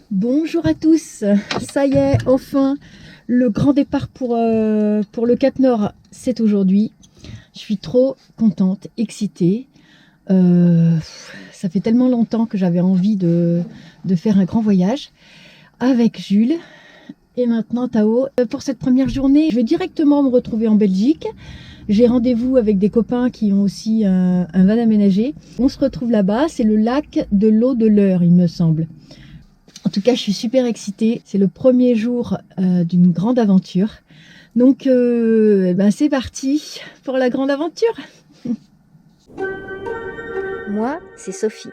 Bonjour à tous, ça y est, enfin, le grand départ pour le Cap Nord, c'est aujourd'hui. Je suis trop contente, excitée. Ça fait tellement longtemps que j'avais envie de faire un grand voyage avec Jules et maintenant Tao. Pour cette première journée, je vais directement me retrouver en Belgique. J'ai rendez-vous avec des copains qui ont aussi un van aménagé. On se retrouve là-bas, c'est le lac de l'eau de l'Eure, il me semble. En tout cas, je suis super excitée. C'est le premier jour d'une grande aventure. Donc, c'est parti pour la grande aventure. Moi, c'est Sophie.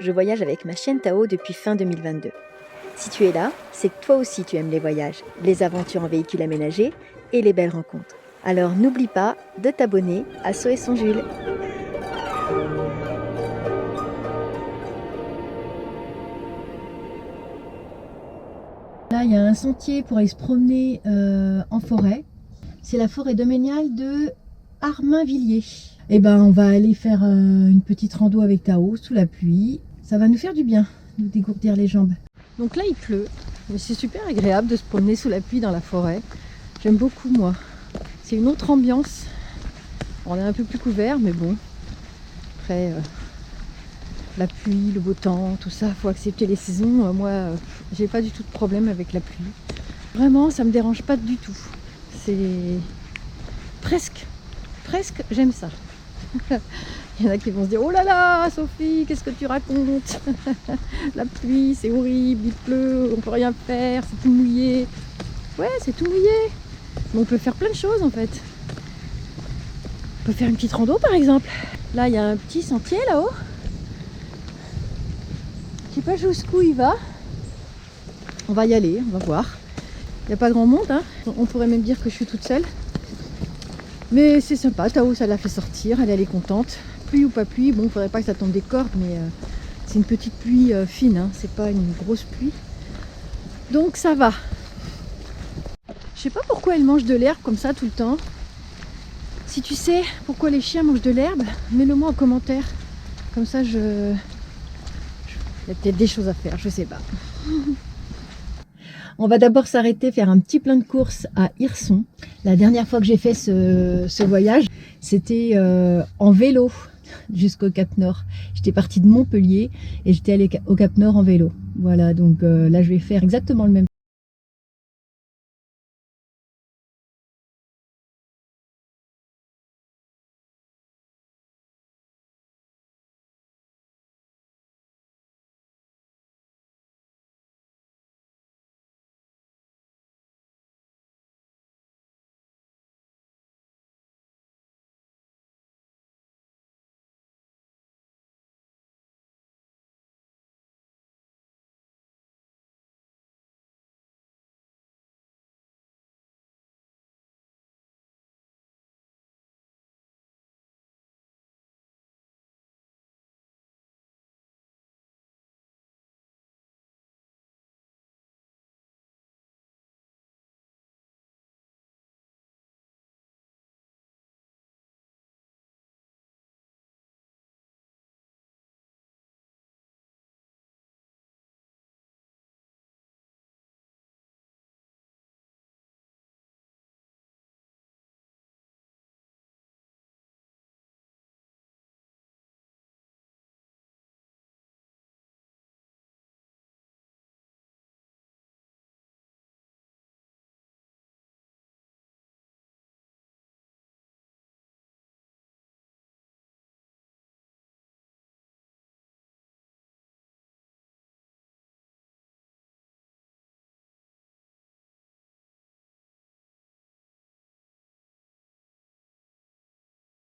Je voyage avec ma chienne Tao depuis fin 2022. Si tu es là, c'est que toi aussi tu aimes les voyages, les aventures en véhicule aménagé et les belles rencontres. Alors n'oublie pas de t'abonner à So et son Jules. Là, il y a un sentier pour aller se promener en forêt. C'est la forêt domaniale de Armainvilliers. Et on va aller faire une petite rando avec Tao sous la pluie. Ça va nous faire du bien, nous dégourdir les jambes. Donc là, il pleut, mais c'est super agréable de se promener sous la pluie dans la forêt. J'aime beaucoup, moi. C'est une autre ambiance. On est un peu plus couvert, mais bon. Après, la pluie, le beau temps, tout ça, faut accepter les saisons. Moi, j'ai pas du tout de problème avec la pluie. Vraiment, ça me dérange pas du tout. C'est presque, j'aime ça. Il y en a qui vont se dire, oh là là, Sophie, qu'est-ce que tu racontes? La pluie, c'est horrible, il pleut, on peut rien faire, c'est tout mouillé. Ouais, c'est tout mouillé. Mais on peut faire plein de choses en fait. On peut faire une petite rando par exemple. Là, il y a un petit sentier là-haut. Je sais pas jusqu'où il va. On va y aller, on va voir. Il n'y a pas grand monde, hein. On pourrait même dire que je suis toute seule. Mais c'est sympa, Tao, ça l'a fait sortir, elle est contente. Pluie ou pas pluie, bon, il faudrait pas que ça tombe des cordes, mais c'est une petite pluie fine, hein. C'est pas une grosse pluie. Donc ça va. Je sais pas pourquoi elle mange de l'herbe comme ça tout le temps. Si tu sais pourquoi les chiens mangent de l'herbe, mets-le moi en commentaire. Comme ça, il y a peut-être des choses à faire, je sais pas. On va d'abord s'arrêter, faire un petit plein de courses à Hirson. La dernière fois que j'ai fait ce voyage, c'était en vélo jusqu'au Cap Nord. J'étais partie de Montpellier et j'étais allée au Cap Nord en vélo. Voilà, donc là je vais faire exactement le même.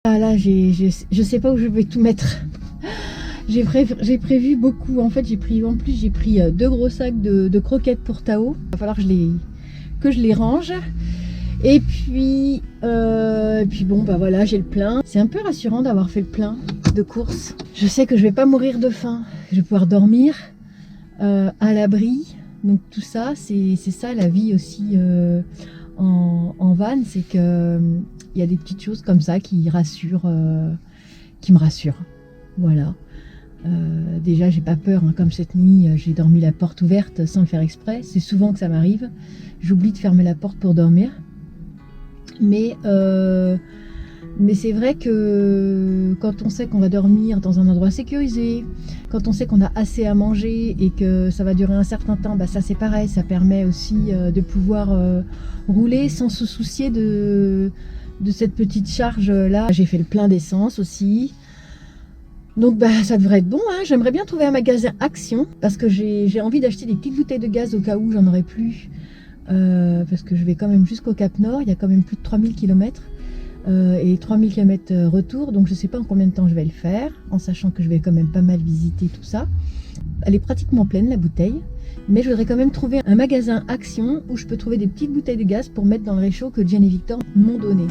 Ah là, je sais pas où je vais tout mettre. J'ai prévu beaucoup. En fait, j'ai pris 2 gros sacs de croquettes pour Tao. Il va falloir que je les range. Et puis bon, voilà, j'ai le plein. C'est un peu rassurant d'avoir fait le plein de courses. Je sais que je vais pas mourir de faim. Je vais pouvoir dormir à l'abri. Donc tout ça, c'est ça la vie aussi en van. C'est que il y a des petites choses comme ça qui me rassurent. Voilà. Déjà, j'ai pas peur, hein, comme cette nuit, j'ai dormi la porte ouverte sans le faire exprès. C'est souvent que ça m'arrive. J'oublie de fermer la porte pour dormir. Mais c'est vrai que quand on sait qu'on va dormir dans un endroit sécurisé, quand on sait qu'on a assez à manger et que ça va durer un certain temps, bah ça c'est pareil, ça permet aussi de pouvoir rouler sans se soucier de cette petite charge là. J'ai fait le plein d'essence aussi. Donc bah ça devrait être bon, hein. J'aimerais bien trouver un magasin Action parce que j'ai envie d'acheter des petites bouteilles de gaz au cas où j'en aurais plus. Parce que je vais quand même jusqu'au Cap Nord, il y a quand même plus de 3000 km et 3000 km retour, donc je sais pas en combien de temps je vais le faire, en sachant que je vais quand même pas mal visiter tout ça. Elle est pratiquement pleine la bouteille, mais je voudrais quand même trouver un magasin Action où je peux trouver des petites bouteilles de gaz pour mettre dans le réchaud que Jen et Victor m'ont donné.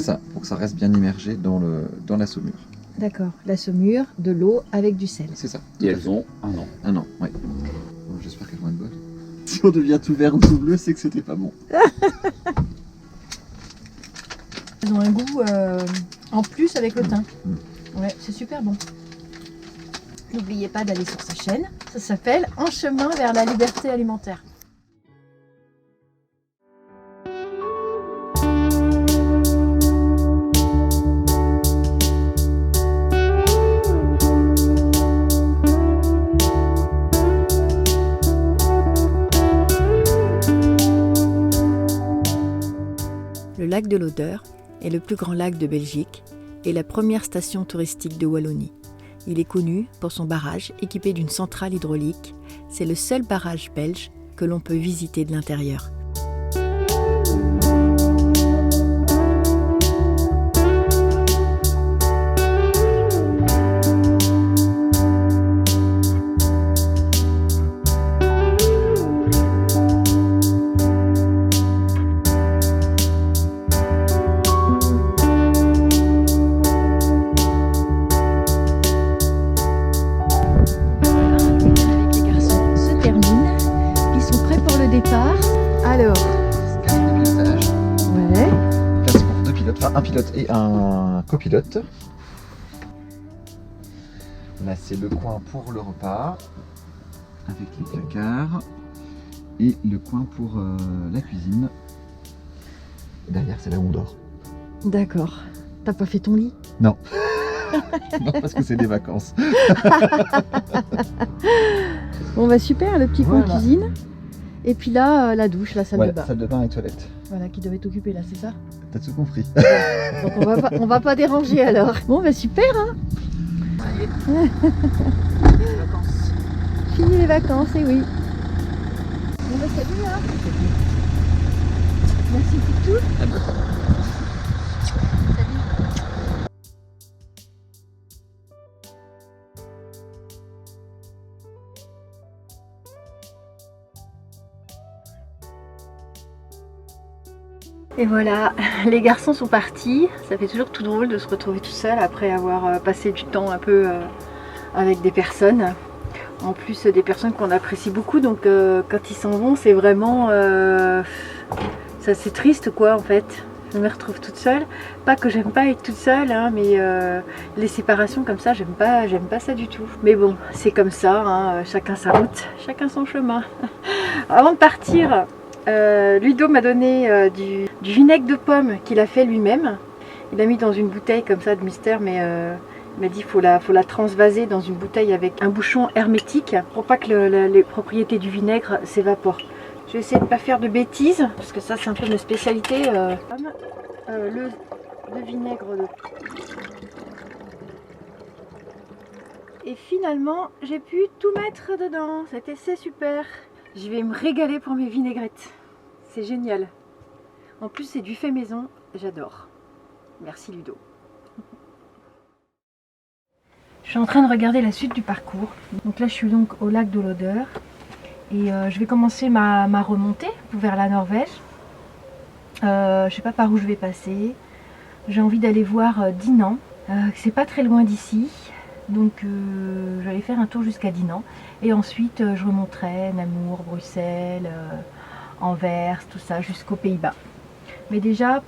Ça, pour que ça reste bien immergé dans la saumure. D'accord, la saumure, de l'eau avec du sel. C'est ça. Et elles ont un an. Un an, ouais. Bon, j'espère qu'elles vont être bonnes. Si on devient tout vert ou tout bleu, c'est que c'était pas bon. Elles ont un goût en plus avec le thym. Ouais, c'est super bon. N'oubliez pas d'aller sur sa chaîne. Ça s'appelle En chemin vers la liberté alimentaire. lac de l'Odeur est le plus grand lac de Belgique et la première station touristique de Wallonie. Il est connu pour son barrage équipé d'une centrale hydraulique. C'est le seul barrage belge que l'on peut visiter de l'intérieur. Alors, Casque de pilotage. ouais. Place pour 2 pilotes, enfin un pilote et un copilote. Là c'est le coin pour le repas, avec les placards. Et le coin pour la cuisine. Et derrière c'est là où on dort. D'accord. T'as pas fait ton lit? Non. Non, parce que c'est des vacances. Bon bah super, le petit coin Voilà. cuisine. Et puis là, la douche, la salle Ouais, de bain. salle de bain et toilette. Voilà, qui devait t'occuper là, c'est ça? T'as tout compris. Donc on va pas déranger alors. Bon bah super hein. Fini les vacances, et oui. Bon bah salut hein. Merci pour tout. Et voilà, les garçons sont partis. Ça fait toujours tout drôle de se retrouver tout seul après avoir passé du temps un peu avec des personnes. En plus des personnes qu'on apprécie beaucoup, donc quand ils s'en vont, c'est vraiment... ça c'est triste quoi en fait. Je me retrouve toute seule. Pas que j'aime pas être toute seule, hein, mais les séparations comme ça, j'aime pas ça du tout. Mais bon, c'est comme ça, hein, chacun sa route, chacun son chemin. Avant de partir, Ludo m'a donné du vinaigre de pomme qu'il a fait lui-même. Il l'a mis dans une bouteille comme ça de mystère, mais il m'a dit qu'il faut la transvaser dans une bouteille avec un bouchon hermétique pour pas que les propriétés du vinaigre s'évaporent. Je vais essayer de ne pas faire de bêtises, parce que ça c'est un peu ma spécialité. Le vinaigre de... Et finalement, j'ai pu tout mettre dedans. C'est super. Je vais me régaler pour mes vinaigrettes. C'est génial. En plus, c'est du fait maison. J'adore. Merci Ludo. Je suis en train de regarder la suite du parcours. Donc là, je suis donc au lac de l'Odeur. Et je vais commencer ma remontée vers la Norvège. Je ne sais pas par où je vais passer. J'ai envie d'aller voir Dinant. C'est pas très loin d'ici. Donc je vais aller faire un tour jusqu'à Dinant. Et ensuite je remonterai Namur, Bruxelles, Anvers, tout ça jusqu'aux Pays-Bas. Mais déjà